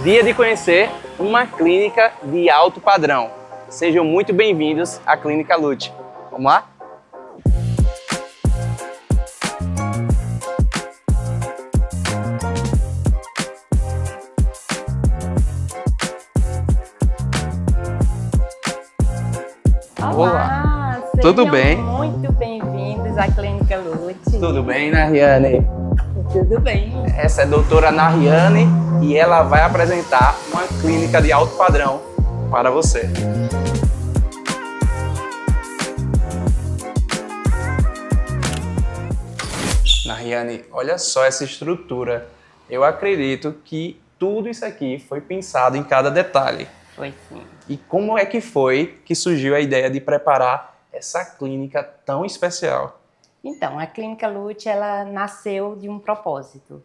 Dia de conhecer uma clínica de alto padrão. Sejam muito bem-vindos à Clínica Lute. Vamos lá? Olá, tudo bem? Muito bem-vindos à Clínica Lute. Tudo bem, Nariane? Tudo bem. Essa é a doutora Nariane e ela vai apresentar uma clínica de alto padrão para você. Nariane, olha só essa estrutura. Eu acredito que tudo isso aqui foi pensado em cada detalhe. Foi sim. E como é que foi que surgiu a ideia de preparar essa clínica tão especial? Então, a Clínica Lute, ela nasceu de um propósito.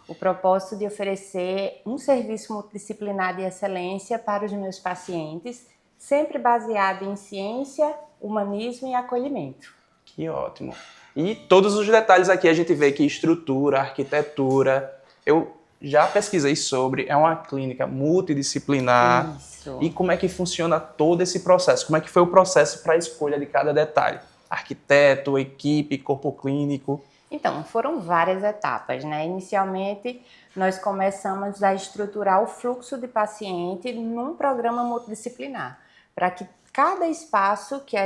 O propósito de oferecer um serviço multidisciplinar de excelência para os meus pacientes, sempre baseado em ciência, humanismo e acolhimento. Que ótimo. E todos os detalhes aqui a gente vê que estrutura, arquitetura. Eu já pesquisei sobre, é uma clínica multidisciplinar. Isso. E como é que funciona todo esse processo? Como é que foi o processo para a escolha de cada detalhe? Arquiteto, equipe, corpo clínico? Então, foram várias etapas, né? Inicialmente, nós começamos a estruturar o fluxo de paciente num programa multidisciplinar, para que cada espaço que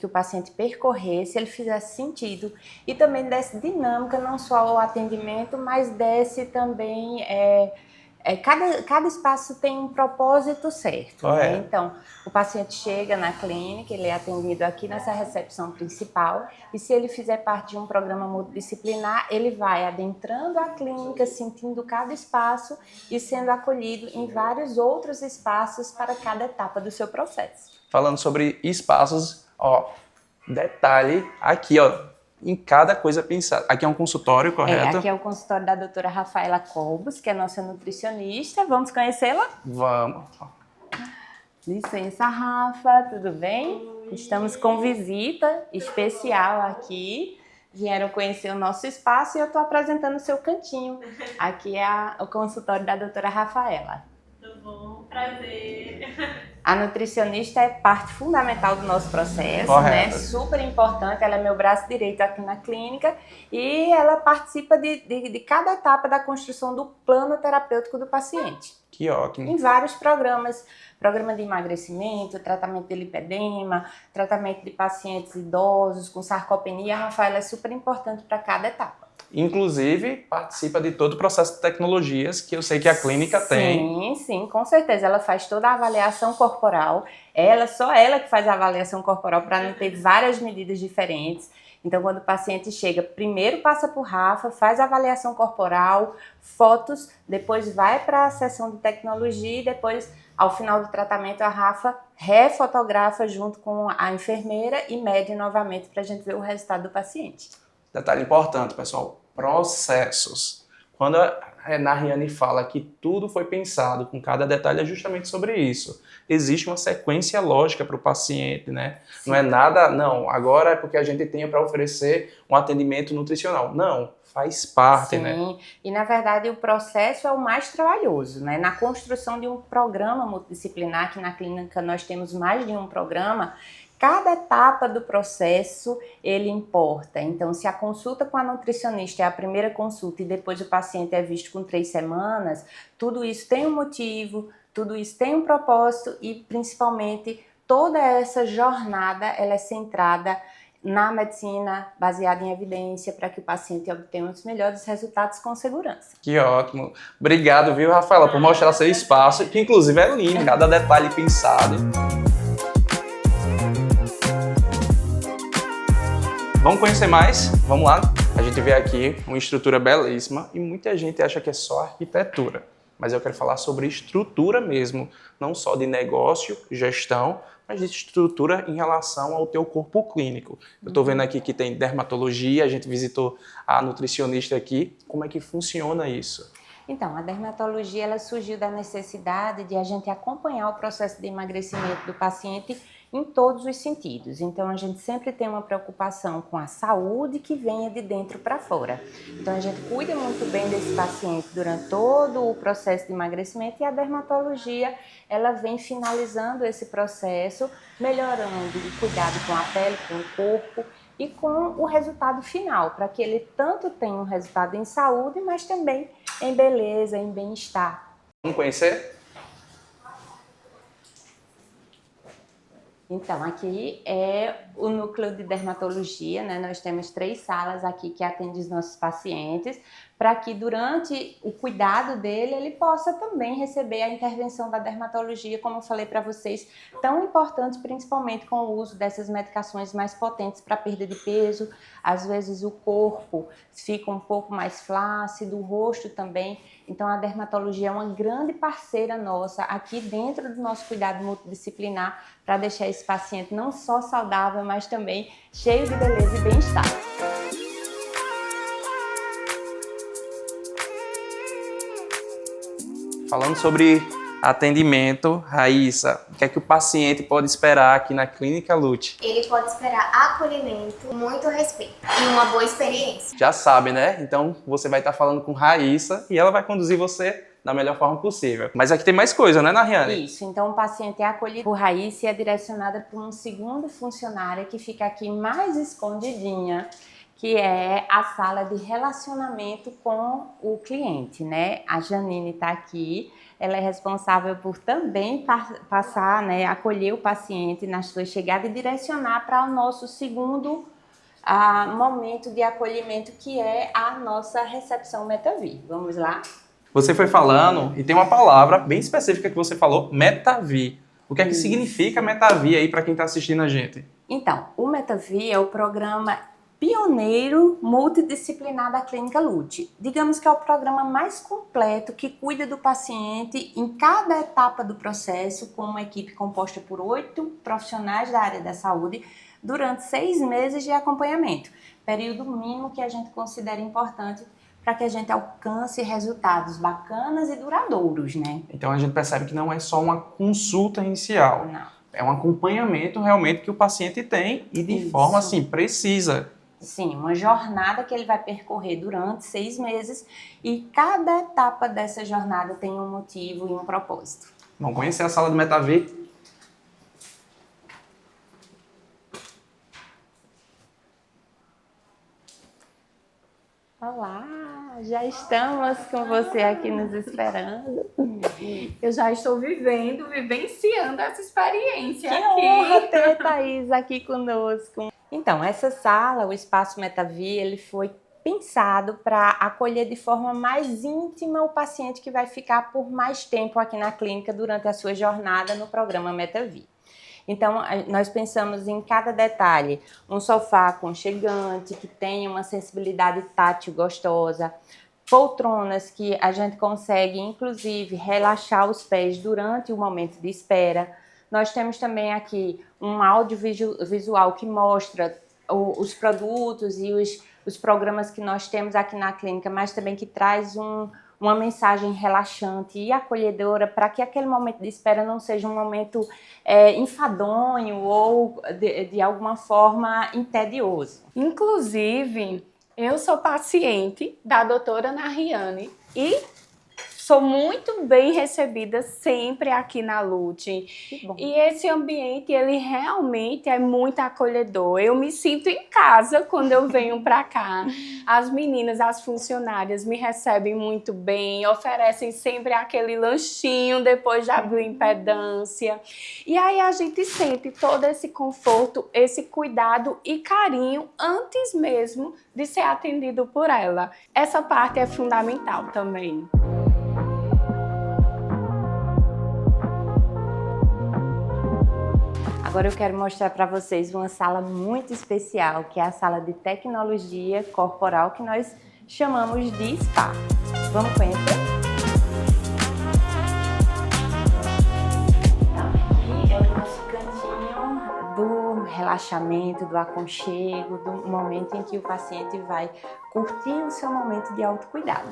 o paciente percorresse, ele fizesse sentido e também desse dinâmica, não só ao atendimento, mas desse também... Cada espaço tem um propósito certo, né? Então, o paciente chega na clínica, ele é atendido aqui nessa recepção principal e se ele fizer parte de um programa multidisciplinar, ele vai adentrando a clínica, sentindo cada espaço e sendo acolhido em vários outros espaços para cada etapa do seu processo. Falando sobre espaços, ó, detalhe aqui, ó. Em cada coisa pensada. Aqui é um consultório, correto? Aqui é o consultório da doutora Rafaela Cobos, que é nossa nutricionista. Vamos conhecê-la? Vamos. Licença, Rafa, tudo bem? Estamos com visita especial aqui. Vieram conhecer o nosso espaço e eu estou apresentando o seu cantinho. Aqui é o consultório da doutora Rafaela. Tudo bom? Prazer. A nutricionista é parte fundamental do nosso processo, correto, né? Super importante, ela é meu braço direito aqui na clínica e ela participa de cada etapa da construção do plano terapêutico do paciente. Que ótimo. Em vários programas, programa de emagrecimento, tratamento de lipedema, tratamento de pacientes idosos com sarcopenia, a Rafaela é super importante para cada etapa. Inclusive, participa de todo o processo de tecnologias que eu sei que a clínica tem. Sim, com certeza. Ela faz toda a avaliação corporal. Só ela que faz a avaliação corporal para não ter várias medidas diferentes. Então, quando o paciente chega, primeiro passa por Rafa, faz a avaliação corporal, fotos, depois vai para a sessão de tecnologia e depois, ao final do tratamento, a Rafa refotografa junto com a enfermeira e mede novamente para a gente ver o resultado do paciente. Detalhe importante, pessoal, processos. Quando a Nariane fala que tudo foi pensado com cada detalhe, é justamente sobre isso. Existe uma sequência lógica para o paciente, né? Sim. Não é nada, não, agora é porque a gente tem para oferecer um atendimento nutricional. Não, faz parte, né? Sim, e na verdade o processo é o mais trabalhoso, né? Na construção de um programa multidisciplinar, que na clínica nós temos mais de um programa, cada etapa do processo, ele importa. Então, se a consulta com a nutricionista é a primeira consulta e depois o paciente é visto com 3 semanas, tudo isso tem um motivo, tudo isso tem um propósito e, principalmente, toda essa jornada ela é centrada na medicina, baseada em evidência, para que o paciente obtenha os melhores resultados com segurança. Que ótimo. Obrigado, viu, Rafaela, por mostrar seu espaço, que inclusive é lindo, cada detalhe pensado. Vamos conhecer mais? Vamos lá? A gente vê aqui uma estrutura belíssima e muita gente acha que é só arquitetura. Mas eu quero falar sobre estrutura mesmo, não só de negócio, gestão, mas de estrutura em relação ao teu corpo clínico. Eu estou vendo aqui que tem dermatologia, a gente visitou a nutricionista aqui. Como é que funciona isso? Então, a dermatologia ela surgiu da necessidade de a gente acompanhar o processo de emagrecimento do paciente em todos os sentidos. Então, a gente sempre tem uma preocupação com a saúde que venha de dentro para fora. Então, a gente cuida muito bem desse paciente durante todo o processo de emagrecimento e a dermatologia, ela vem finalizando esse processo, melhorando o cuidado com a pele, com o corpo e com o resultado final, para que ele tanto tenha um resultado em saúde, mas também em beleza, em bem-estar. Vamos conhecer? Então, aqui é o núcleo de dermatologia, né? Nós temos 3 salas aqui que atendem os nossos pacientes, para que durante o cuidado dele, ele possa também receber a intervenção da dermatologia, como eu falei para vocês, tão importante, principalmente com o uso dessas medicações mais potentes para perda de peso. Às vezes o corpo fica um pouco mais flácido, o rosto também. Então a dermatologia é uma grande parceira nossa aqui dentro do nosso cuidado multidisciplinar para deixar esse paciente não só saudável, mas também cheio de beleza e bem-estar. Falando sobre atendimento, Raíssa, o que é que o paciente pode esperar aqui na Clínica Lute? Ele pode esperar acolhimento, muito respeito e uma boa experiência. Já sabe, né? Então você vai estar falando com Raíssa e ela vai conduzir você da melhor forma possível. Mas aqui tem mais coisa, né, Nariane? Isso, então o paciente é acolhido por Raíssa e é direcionada por um segundo funcionário que fica aqui mais escondidinha, que é a sala de relacionamento com o cliente, né? A Janine está aqui, ela é responsável por também passar, né, acolher o paciente na sua chegada e direcionar para o nosso segundo momento de acolhimento, que é a nossa recepção MetaVi. Vamos lá? Você foi falando e tem uma palavra bem específica que você falou, MetaVi. O que é que significa MetaVi aí para quem está assistindo a gente? Então, o MetaVi é o programa pioneiro multidisciplinar da Clínica Lute. Digamos que é o programa mais completo que cuida do paciente em cada etapa do processo, com uma equipe composta por 8 profissionais da área da saúde durante 6 meses de acompanhamento, período mínimo que a gente considera importante para que a gente alcance resultados bacanas e duradouros, né? Então a gente percebe que não é só uma consulta inicial, Não. é um acompanhamento realmente que o paciente tem e de Isso. forma assim precisa. Sim, uma jornada que ele vai percorrer durante 6 meses e cada etapa dessa jornada tem um motivo e um propósito. Vamos conhecer a sala do MetaVi? Olá, já estamos com você aqui nos esperando. Eu já estou vivenciando essa experiência Que aqui. honra ter Thaís aqui conosco. Então, essa sala, o Espaço MetaVi, ele foi pensado para acolher de forma mais íntima o paciente que vai ficar por mais tempo aqui na clínica durante a sua jornada no programa MetaVi. Então, nós pensamos em cada detalhe, um sofá aconchegante, que tenha uma sensibilidade tátil gostosa, poltronas que a gente consegue, inclusive, relaxar os pés durante o momento de espera. Nós temos também aqui um audiovisual que mostra os produtos e os programas que nós temos aqui na clínica, mas também que traz uma mensagem relaxante e acolhedora para que aquele momento de espera não seja um momento enfadonho ou de alguma forma entedioso. Inclusive, eu sou paciente da doutora Nariane e sou muito bem recebida sempre aqui na Lute. Que bom. E esse ambiente, ele realmente é muito acolhedor. Eu me sinto em casa quando eu venho para cá. As meninas, as funcionárias me recebem muito bem, oferecem sempre aquele lanchinho depois da bioimpedância. E aí a gente sente todo esse conforto, esse cuidado e carinho antes mesmo de ser atendido por ela. Essa parte é fundamental também. Agora eu quero mostrar para vocês uma sala muito especial, que é a sala de tecnologia corporal, que nós chamamos de spa. Vamos conhecer? Então, aqui é o nosso cantinho do relaxamento, do aconchego, do momento em que o paciente vai curtir o seu momento de autocuidado.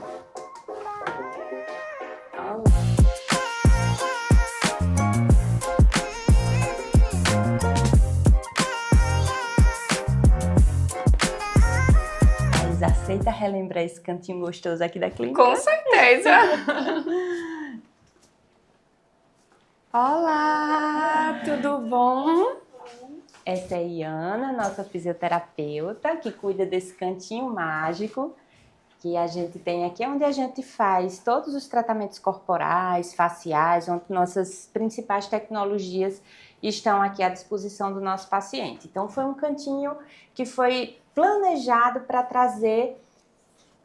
Aceita relembrar esse cantinho gostoso aqui da clínica? Com certeza! Olá, tudo bom? Essa é a Iana, nossa fisioterapeuta, que cuida desse cantinho mágico que a gente tem aqui, onde a gente faz todos os tratamentos corporais, faciais, onde nossas principais tecnologias estão aqui à disposição do nosso paciente. Então, foi um cantinho que foi planejado para trazer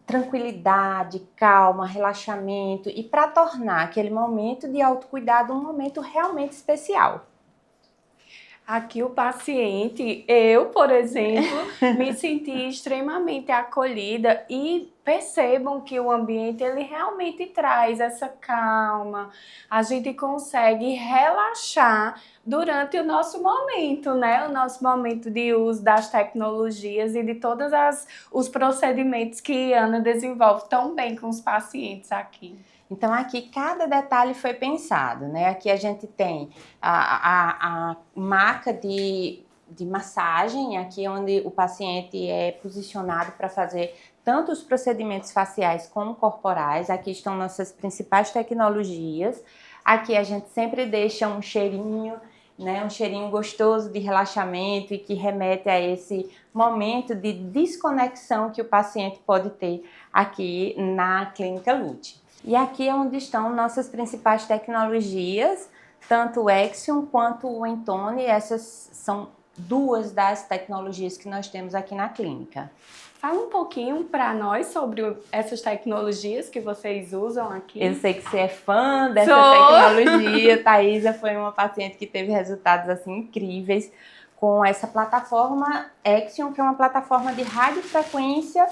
tranquilidade, calma, relaxamento e para tornar aquele momento de autocuidado um momento realmente especial. Aqui o paciente, eu, por exemplo, me senti extremamente acolhida e percebam que o ambiente ele realmente traz essa calma. A gente consegue relaxar durante o nosso momento, né? O nosso momento de uso das tecnologias e de todos os procedimentos que a Ana desenvolve tão bem com os pacientes aqui. Então, aqui cada detalhe foi pensado, né? Aqui a gente tem a maca de massagem, aqui onde o paciente é posicionado para fazer tanto os procedimentos faciais como corporais. Aqui estão nossas principais tecnologias. Aqui a gente sempre deixa um cheirinho, né? Um cheirinho gostoso de relaxamento e que remete a esse momento de desconexão que o paciente pode ter aqui na Clínica Lute. E aqui é onde estão nossas principais tecnologias, tanto o Axiom quanto o Entone. Essas são duas das tecnologias que nós temos aqui na clínica. Fala um pouquinho para nós sobre essas tecnologias que vocês usam aqui. Eu sei que você é fã dessa tecnologia. Thaisa foi uma paciente que teve resultados assim incríveis com essa plataforma Axiom, que é uma plataforma de radiofrequência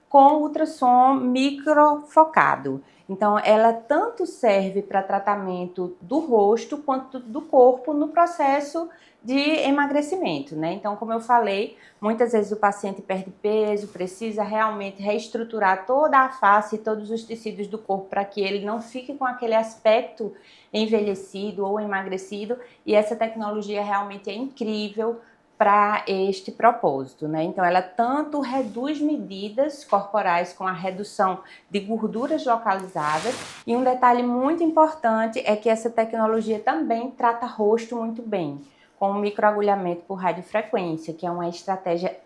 com ultrassom microfocado. Então, ela tanto serve para tratamento do rosto quanto do corpo no processo de emagrecimento, né? Então, como eu falei, muitas vezes o paciente perde peso, precisa realmente reestruturar toda a face e todos os tecidos do corpo para que ele não fique com aquele aspecto envelhecido ou emagrecido, e essa tecnologia realmente é incrível para este propósito, né? Então, ela tanto reduz medidas corporais com a redução de gorduras localizadas, e um detalhe muito importante é que essa tecnologia também trata rosto muito bem, com o microagulhamento por radiofrequência, que é uma estratégia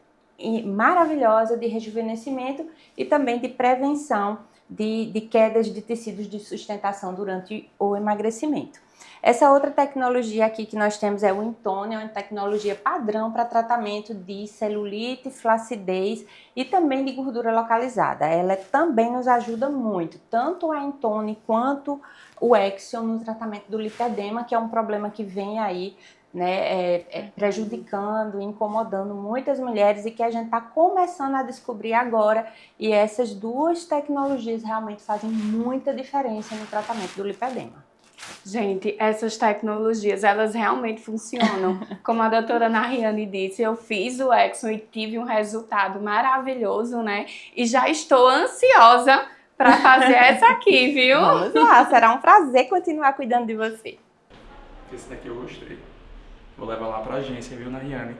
maravilhosa de rejuvenescimento e também de prevenção de quedas de tecidos de sustentação durante o emagrecimento. Essa outra tecnologia aqui que nós temos é o Entone, é uma tecnologia padrão para tratamento de celulite, flacidez e também de gordura localizada. Ela também nos ajuda muito, tanto a Entone quanto o Axiom no tratamento do lipedema, que é um problema que vem aí, né, prejudicando, incomodando muitas mulheres e que a gente está começando a descobrir agora. E essas duas tecnologias realmente fazem muita diferença no tratamento do lipedema. Gente, essas tecnologias, elas realmente funcionam. Como a doutora Nariane disse, eu fiz o Axiom e tive um resultado maravilhoso, né? E já estou ansiosa para fazer essa aqui, viu? Vamos lá, será um prazer continuar cuidando de você. Esse daqui eu gostei. Vou levar lá para a agência, viu, Nariane?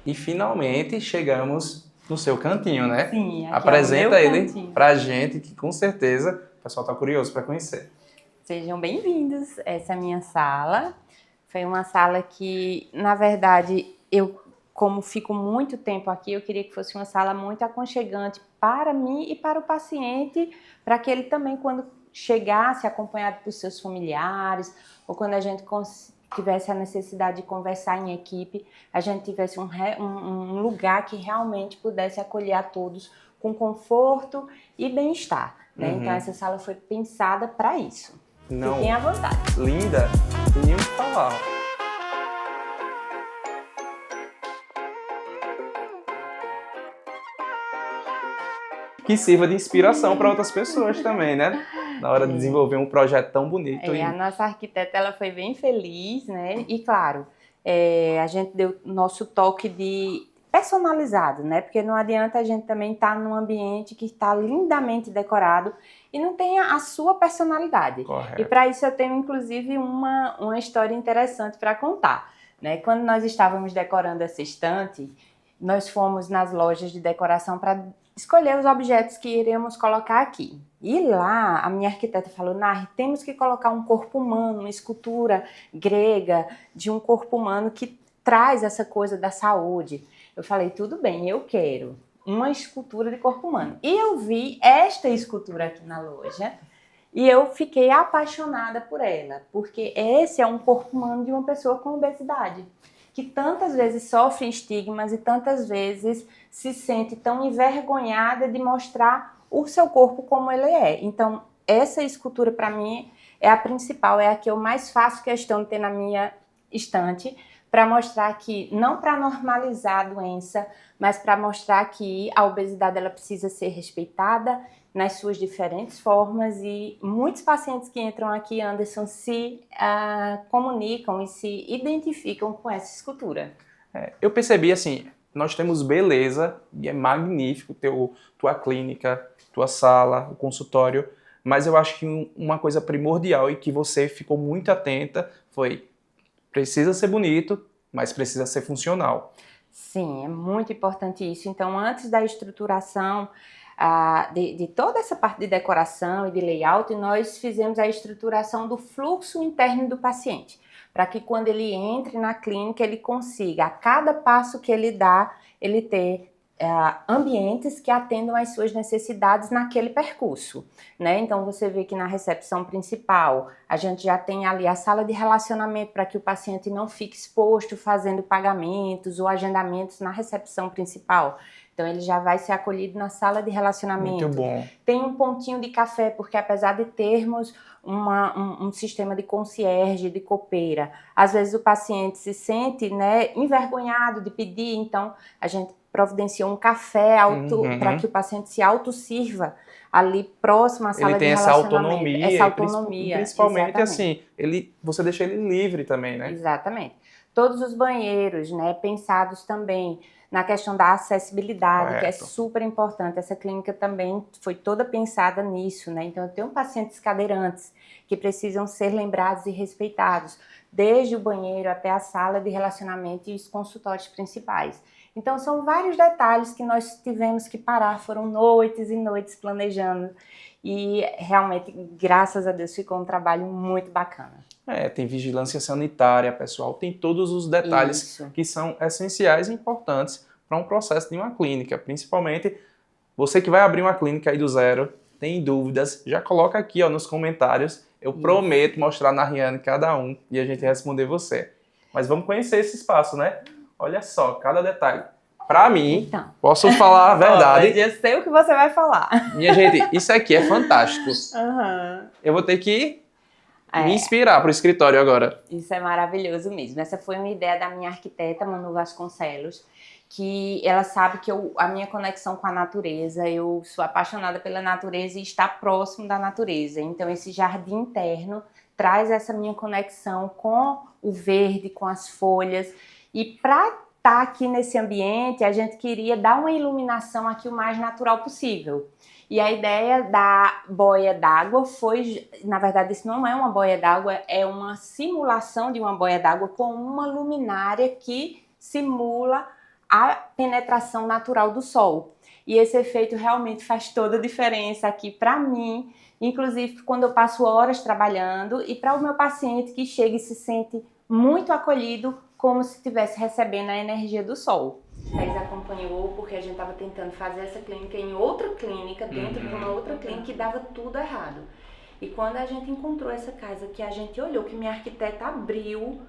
E finalmente chegamos no seu cantinho, né? Sim, aqui apresenta é o meu ele cantinho. pra gente, que com certeza o pessoal tá curioso para conhecer. Sejam bem-vindos. Essa é a minha sala. Foi uma sala que, na verdade, eu, como fico muito tempo aqui, eu queria que fosse uma sala muito aconchegante para mim e para o paciente, para que ele também, quando chegasse acompanhado por seus familiares, ou quando a gente tivesse a necessidade de conversar em equipe, a gente tivesse um lugar que realmente pudesse acolher a todos com conforto e bem-estar, né? Então, essa sala foi pensada para isso. Não. Fiquem à vontade. Linda, não tem nem o que falar. Que sirva de inspiração para outras pessoas também, né? Na hora de desenvolver um projeto tão bonito. A nossa arquiteta ela foi bem feliz, né? E claro, a gente deu nosso toque de personalizado, né? Porque não adianta a gente também estar num ambiente que está lindamente decorado e não tem a sua personalidade. Correto. E para isso eu tenho inclusive uma história interessante para contar, né? Quando nós estávamos decorando essa estante, nós fomos nas lojas de decoração para escolher os objetos que iremos colocar aqui. E lá, a minha arquiteta falou, Nari, temos que colocar um corpo humano, uma escultura grega de um corpo humano que traz essa coisa da saúde. Eu falei, tudo bem, eu quero uma escultura de corpo humano. E eu vi esta escultura aqui na loja e eu fiquei apaixonada por ela, porque esse é um corpo humano de uma pessoa com obesidade, que tantas vezes sofre estigmas e tantas vezes se sente tão envergonhada de mostrar o seu corpo como ele é. Então, essa escultura, para mim, é a principal, é a que eu mais faço questão de ter na minha estante, para mostrar que, não para normalizar a doença, mas para mostrar que a obesidade ela precisa ser respeitada nas suas diferentes formas, e muitos pacientes que entram aqui, Anderson, se comunicam e se identificam com essa escultura. Eu percebi assim, nós temos beleza e é magnífico ter tua clínica, tua sala, o consultório, mas eu acho que uma coisa primordial e que você ficou muito atenta foi: precisa ser bonito, mas precisa ser funcional. Sim, é muito importante isso. Então, antes da estruturação de toda essa parte de decoração e de layout, nós fizemos a estruturação do fluxo interno do paciente, para que quando ele entre na clínica, ele consiga, a cada passo que ele dá, ele ter ambientes que atendam às suas necessidades naquele percurso, né? Então, você vê que na recepção principal, a gente já tem ali a sala de relacionamento para que o paciente não fique exposto fazendo pagamentos ou agendamentos na recepção principal. Então, ele já vai ser acolhido na sala de relacionamento. Muito bom. Tem um pontinho de café, porque apesar de termos um sistema de concierge, de copeira, às vezes o paciente se sente, né, envergonhado de pedir, então a gente providenciou um café para que o paciente se autossirva ali próximo à sala de relacionamento. Essa autonomia. Principalmente assim, você deixa ele livre também, né? Exatamente. Todos os banheiros, né, pensados também na questão da acessibilidade, Correto. que é super importante. Essa clínica também foi toda pensada nisso, né? Então, eu tenho pacientes cadeirantes que precisam ser lembrados e respeitados, desde o banheiro até a sala de relacionamento e os consultórios principais. Então, são vários detalhes que nós tivemos que parar, foram noites e noites planejando, e realmente, graças a Deus, ficou um trabalho muito bacana. Tem vigilância sanitária, pessoal, tem todos os detalhes que são essenciais e importantes para um processo de uma clínica. Principalmente, você que vai abrir uma clínica aí do zero, tem dúvidas, já coloca aqui nos comentários. Eu prometo mostrar na Riane cada um e a gente responder você. Mas vamos conhecer esse espaço, né? Olha só, cada detalhe. Para mim, então, posso falar a verdade. Eu sei o que você vai falar. Minha gente, isso aqui é fantástico. Uhum. Eu vou ter que me inspirar para o escritório agora. Isso é maravilhoso mesmo. Essa foi uma ideia da minha arquiteta, Manu Vasconcelos, que ela sabe que a minha conexão com a natureza, eu sou apaixonada pela natureza e estar próximo da natureza. Então, esse jardim interno traz essa minha conexão com o verde, com as folhas. E para estar aqui nesse ambiente, a gente queria dar uma iluminação aqui o mais natural possível. E a ideia da boia d'água foi, na verdade, isso não é uma boia d'água, é uma simulação de uma boia d'água com uma luminária que simula a penetração natural do sol. E esse efeito realmente faz toda a diferença aqui para mim, inclusive quando eu passo horas trabalhando, e para o meu paciente que chega e se sente muito acolhido, como se estivesse recebendo a energia do sol. Thais acompanhou porque a gente estava tentando fazer essa clínica em outra clínica, dentro de uma outra clínica, e dava tudo errado. E quando a gente encontrou essa casa, que a gente olhou, que minha arquiteta abriu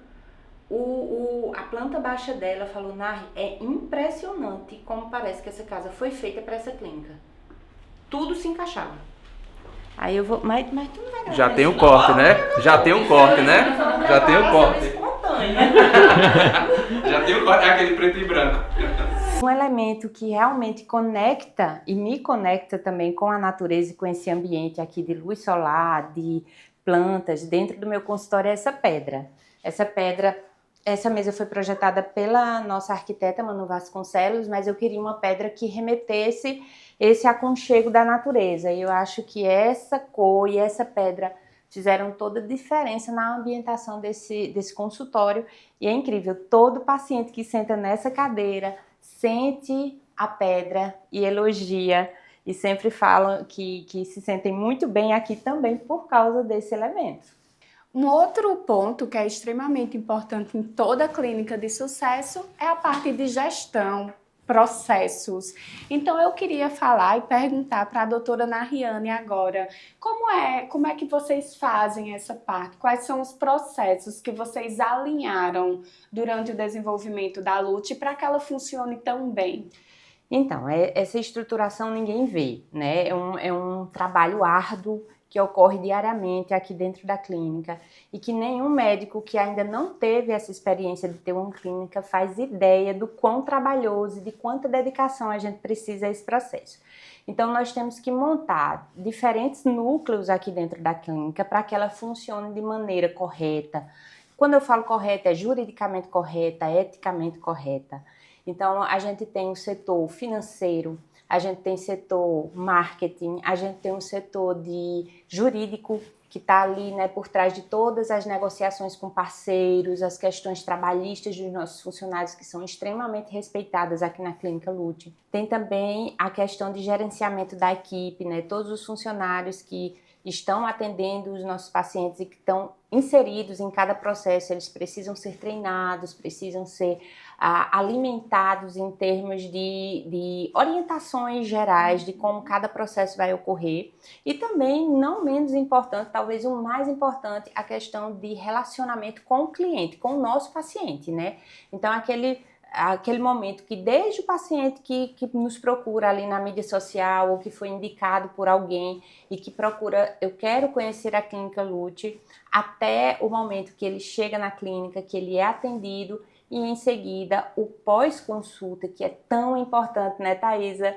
a planta baixa dela, falou, Nari, é impressionante como parece que essa casa foi feita para essa clínica. Tudo se encaixava. Aí eu vou, mas tu não vai gravar. Já tem um corte, né? Já tem um corte, né? Já tem um corte. Já tem um corte, é aquele preto e branco. Um elemento que realmente conecta e me conecta também com a natureza e com esse ambiente aqui de luz solar, de plantas, dentro do meu consultório é essa pedra. Essa mesa foi projetada pela nossa arquiteta Manu Vasconcelos, mas eu queria uma pedra que remetesse esse aconchego da natureza. E eu acho que essa cor e essa pedra fizeram toda a diferença na ambientação desse consultório. E é incrível, todo paciente que senta nessa cadeira sente a pedra e elogia. E sempre falam que se sentem muito bem aqui também por causa desse elemento. Um outro ponto que é extremamente importante em toda clínica de sucesso é a parte de gestão, processos. Então, eu queria falar e perguntar para a doutora Nariane agora, como é que vocês fazem essa parte? Quais são os processos que vocês alinharam durante o desenvolvimento da Lute para que ela funcione tão bem? Então, essa estruturação ninguém vê, né? É um trabalho árduo que ocorre diariamente aqui dentro da clínica e que nenhum médico que ainda não teve essa experiência de ter uma clínica faz ideia do quão trabalhoso e de quanta dedicação a gente precisa a esse processo. Então, nós temos que montar diferentes núcleos aqui dentro da clínica para que ela funcione de maneira correta. Quando eu falo correta, é juridicamente correta, eticamente correta. Então, a gente tem o setor financeiro, a gente tem setor marketing, a gente tem um setor de jurídico que está ali, né, por trás de todas as negociações com parceiros, as questões trabalhistas dos nossos funcionários que são extremamente respeitadas aqui na Clínica Lute. Tem também a questão de gerenciamento da equipe, né, todos os funcionários que estão atendendo os nossos pacientes e que estão inseridos em cada processo, eles precisam ser treinados, precisam ser alimentados em termos de orientações gerais de como cada processo vai ocorrer. E também, não menos importante, talvez o mais importante, a questão de relacionamento com o cliente, com o nosso paciente, né? Então, aquele momento que desde o paciente que nos procura ali na mídia social ou que foi indicado por alguém e que procura, eu quero conhecer a Clínica Lute, até o momento que ele chega na clínica, que ele é atendido e em seguida o pós-consulta, que é tão importante, né, Thaisa?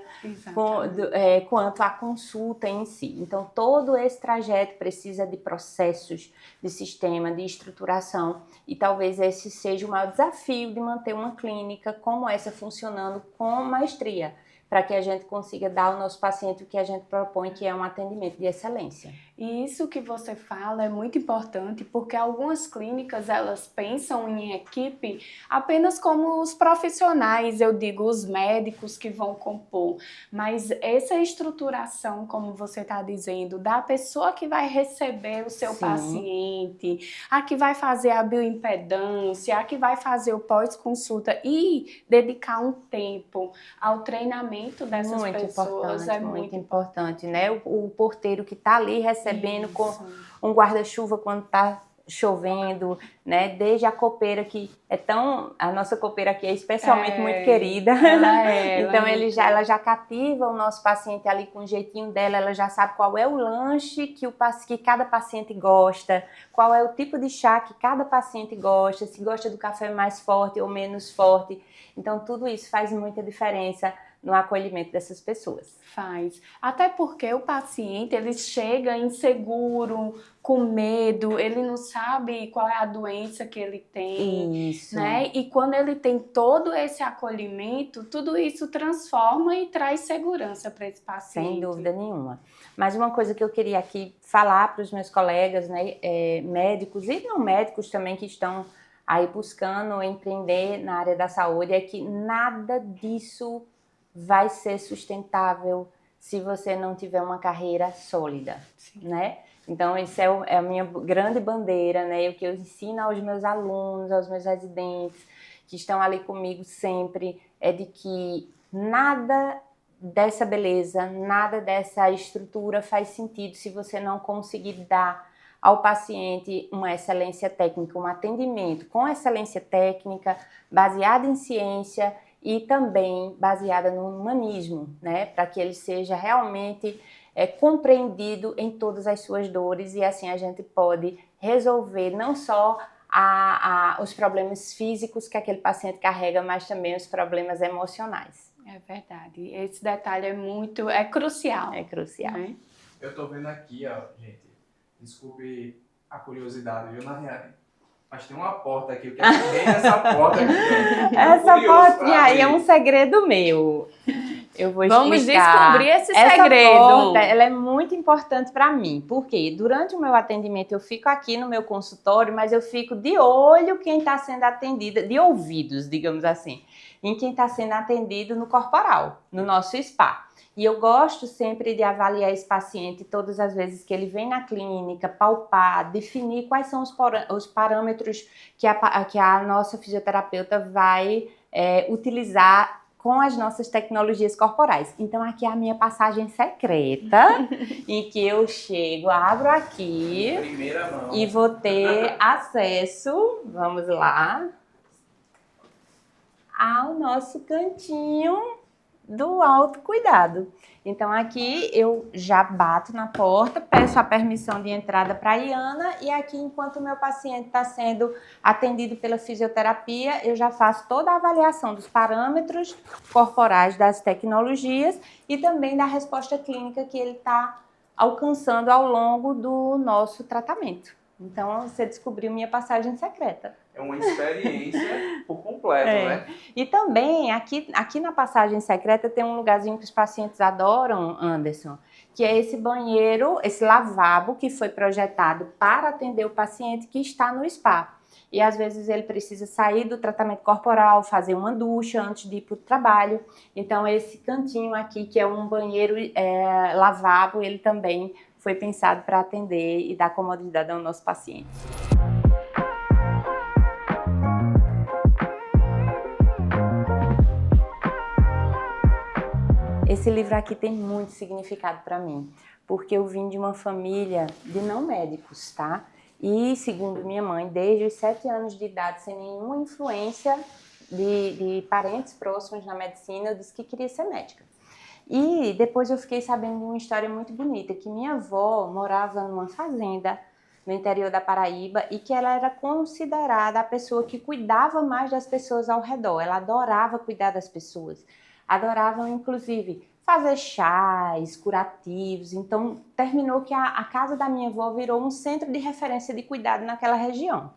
Quanto a consulta em si. Então, todo esse trajeto precisa de processos, de sistema, de estruturação e talvez esse seja o maior desafio de manter uma clínica como essa funcionando com maestria, para que a gente consiga dar ao nosso paciente o que a gente propõe, que é um atendimento de excelência. E isso que você fala é muito importante, porque algumas clínicas, elas pensam em equipe apenas como os profissionais, eu digo, os médicos que vão compor. Mas essa estruturação, como você está dizendo, da pessoa que vai receber o seu paciente, a que vai fazer a bioimpedância, a que vai fazer o pós-consulta e dedicar um tempo ao treinamento dessas pessoas é muito importante, né? O porteiro que está ali recebendo com um guarda-chuva quando está chovendo, né? Desde a copeira que a nossa copeira aqui é especialmente muito querida. Então ela já cativa o nosso paciente ali com o jeitinho dela, ela já sabe qual é o lanche que cada paciente gosta, qual é o tipo de chá que cada paciente gosta, se gosta do café mais forte ou menos forte. Então tudo isso faz muita diferença no acolhimento dessas pessoas. Faz. Até porque o paciente, ele chega inseguro, com medo, ele não sabe qual é a doença que ele tem. Isso. Né? E quando ele tem todo esse acolhimento, tudo isso transforma e traz segurança para esse paciente. Sem dúvida nenhuma. Mas uma coisa que eu queria aqui falar para os meus colegas, né, médicos e não médicos também que estão aí buscando empreender na área da saúde, é que nada disso vai ser sustentável se você não tiver uma carreira sólida, né? Então, isso é a minha grande bandeira, né? O que eu ensino aos meus alunos, aos meus residentes, que estão ali comigo sempre, é de que nada dessa beleza, nada dessa estrutura faz sentido se você não conseguir dar ao paciente uma excelência técnica, um atendimento com excelência técnica, baseado em ciência e também baseada no humanismo, né? Para que ele seja realmente compreendido em todas as suas dores e assim a gente pode resolver não só os problemas físicos que aquele paciente carrega, mas também os problemas emocionais. É verdade. Esse detalhe é crucial. É crucial. Né? Eu tô vendo aqui, ó, gente, desculpe a curiosidade, viu, Nariane? Mas tem uma porta aqui, eu quero ver essa porta aqui. Essa portinha aí é um segredo meu. Eu vou explicar. Vamos descobrir esse essa segredo. Porta, ela é muito muito importante para mim, porque durante o meu atendimento eu fico aqui no meu consultório, mas eu fico de olho quem está sendo atendida, de ouvidos, digamos assim, em quem está sendo atendido no corporal, no nosso spa. E eu gosto sempre de avaliar esse paciente todas as vezes que ele vem na clínica, palpar, definir quais são os parâmetros que a nossa fisioterapeuta vai utilizar com as nossas tecnologias corporais. Então, aqui é a minha passagem secreta, em que eu chego, abro aqui e vou ter acesso, vamos lá, ao nosso cantinho do autocuidado. Então, aqui eu já bato na porta, peço a permissão de entrada para a Iana e aqui, enquanto o meu paciente está sendo atendido pela fisioterapia, eu já faço toda a avaliação dos parâmetros corporais das tecnologias e também da resposta clínica que ele está alcançando ao longo do nosso tratamento. Então, você descobriu minha passagem secreta. É uma experiência por completo, né? E também, aqui na passagem secreta, tem um lugarzinho que os pacientes adoram, Anderson, que é esse banheiro, esse lavabo que foi projetado para atender o paciente que está no spa. E às vezes ele precisa sair do tratamento corporal, fazer uma ducha antes de ir para o trabalho. Então, esse cantinho aqui, que é um banheiro lavabo, ele também foi pensado para atender e dar comodidade ao nosso paciente. Esse livro aqui tem muito significado para mim, porque eu vim de uma família de não médicos, tá? E, segundo minha mãe, desde os 7 anos de idade, sem nenhuma influência de parentes próximos na medicina, eu disse que queria ser médica. E depois eu fiquei sabendo de uma história muito bonita, que minha avó morava numa fazenda no interior da Paraíba e que ela era considerada a pessoa que cuidava mais das pessoas ao redor. Ela adorava cuidar das pessoas. Adoravam, inclusive, fazer chás, curativos. Então, terminou que a casa da minha avó virou um centro de referência de cuidado naquela região.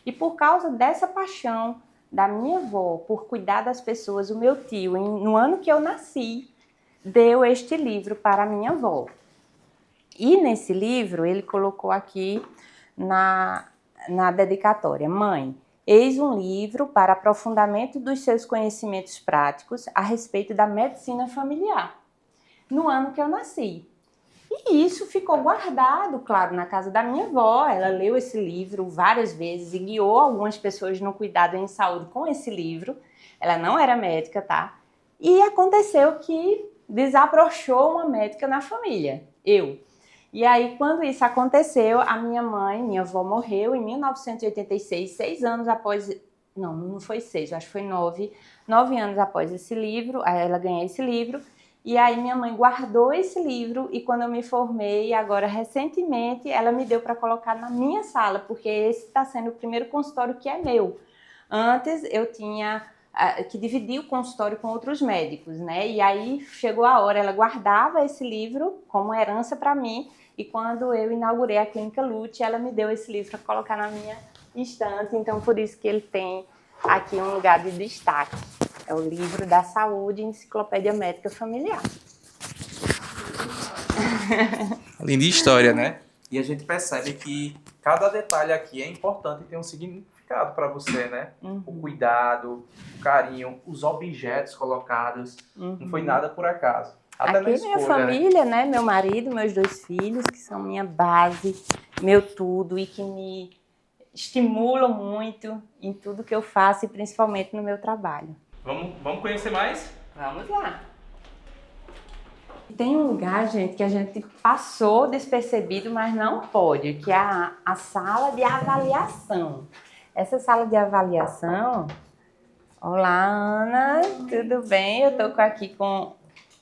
E por causa dessa paixão da minha avó por cuidar das pessoas, o meu tio, no ano que eu nasci, deu este livro para a minha avó. E nesse livro, ele colocou aqui na dedicatória: mãe, eis um livro para aprofundamento dos seus conhecimentos práticos a respeito da medicina familiar, no ano que eu nasci. E isso ficou guardado, claro, na casa da minha avó. Ela leu esse livro várias vezes e guiou algumas pessoas no cuidado em saúde com esse livro. Ela não era médica, tá? E aconteceu que desabrochou uma médica na família, eu. E aí, quando isso aconteceu, a minha mãe, minha avó, morreu em 1986, 6 anos após... Não foi 6, acho que foi 9 anos após esse livro, ela ganhou esse livro. E aí minha mãe guardou esse livro e quando eu me formei, agora recentemente, ela me deu para colocar na minha sala, porque esse está sendo o primeiro consultório que é meu. Antes eu tinha que dividir o consultório com outros médicos, né? E aí chegou a hora, ela guardava esse livro como herança para mim. E quando eu inaugurei a Clínica Lute, ela me deu esse livro para colocar na minha estante. Então, por isso que ele tem aqui um lugar de destaque. É o livro da saúde, Enciclopédia Médica Familiar. Linda história, né? E a gente percebe que cada detalhe aqui é importante e tem um significado para você, né? O cuidado, o carinho, os objetos colocados. Não foi nada por acaso. Até aqui minha família, né? Meu marido, meus 2 filhos, que são minha base, meu tudo e que me estimulam muito em tudo que eu faço e principalmente no meu trabalho. Vamos conhecer mais? Vamos lá. Tem um lugar, gente, que a gente passou despercebido, mas não pode, que é a sala de avaliação. Essa sala de avaliação... Olá, Ana, tudo bem? Eu estou aqui com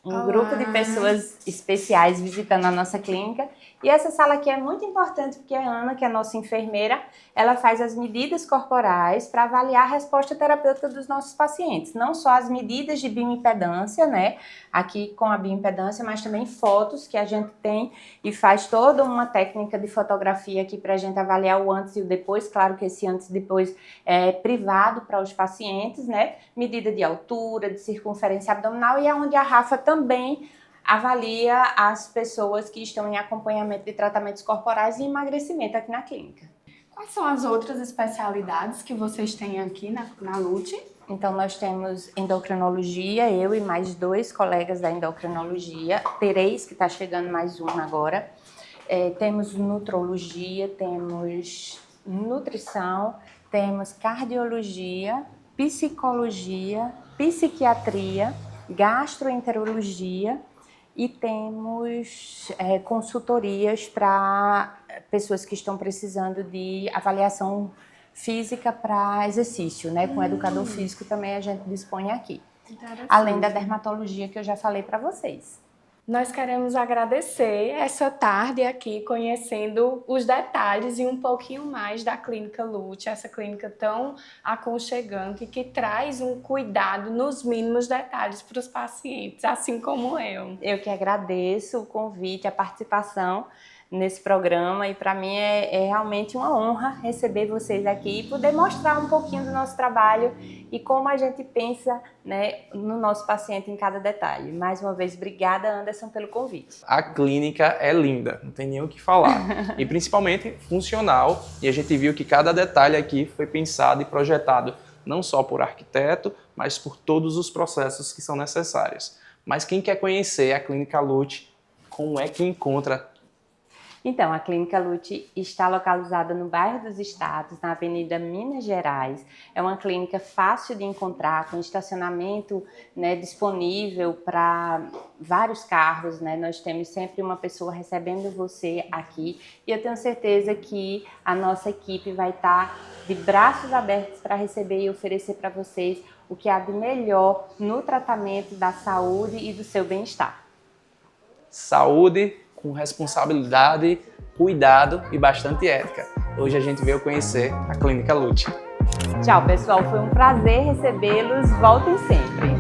um grupo de pessoas especiais visitando a nossa clínica. E essa sala aqui é muito importante porque a Ana, que é a nossa enfermeira, ela faz as medidas corporais para avaliar a resposta terapêutica dos nossos pacientes. Não só as medidas de bioimpedância, né? Aqui com a bioimpedância, mas também fotos que a gente tem e faz toda uma técnica de fotografia aqui para a gente avaliar o antes e o depois. Claro que esse antes e depois é privado para os pacientes, né? Medida de altura, de circunferência abdominal e é onde a Rafa também avalia as pessoas que estão em acompanhamento de tratamentos corporais e emagrecimento aqui na clínica. Quais são as outras especialidades que vocês têm aqui na LUT? Então, nós temos endocrinologia, eu e mais 2 colegas da endocrinologia, 3 que está chegando mais um agora. Temos nutrologia, temos nutrição, temos cardiologia, psicologia, psiquiatria, gastroenterologia e temos consultorias para pessoas que estão precisando de avaliação física para exercício, né? Com educador físico também a gente dispõe aqui. Além da dermatologia que eu já falei para vocês. Nós queremos agradecer essa tarde aqui, conhecendo os detalhes e um pouquinho mais da Clínica LUT, essa clínica tão aconchegante que traz um cuidado nos mínimos detalhes para os pacientes, assim como eu. Eu que agradeço o convite, a participação nesse programa e para mim é realmente uma honra receber vocês aqui e poder mostrar um pouquinho do nosso trabalho e como a gente pensa, né, no nosso paciente em cada detalhe. Mais uma vez, obrigada, Anderson, pelo convite. A clínica é linda, não tem nem o que falar. E principalmente funcional. E a gente viu que cada detalhe aqui foi pensado e projetado não só por arquiteto, mas por todos os processos que são necessários. Mas quem quer conhecer a Clínica LUT, como é que encontra? Então, a Clínica LUT está localizada no bairro dos Estados, na Avenida Minas Gerais. É uma clínica fácil de encontrar, com estacionamento, né, disponível para vários carros, né? Nós temos sempre uma pessoa recebendo você aqui e eu tenho certeza que a nossa equipe vai estar de braços abertos para receber e oferecer para vocês o que há de melhor no tratamento da saúde e do seu bem-estar. Saúde com responsabilidade, cuidado e bastante ética. Hoje a gente veio conhecer a Clínica LUT. Tchau, pessoal. Foi um prazer recebê-los. Voltem sempre.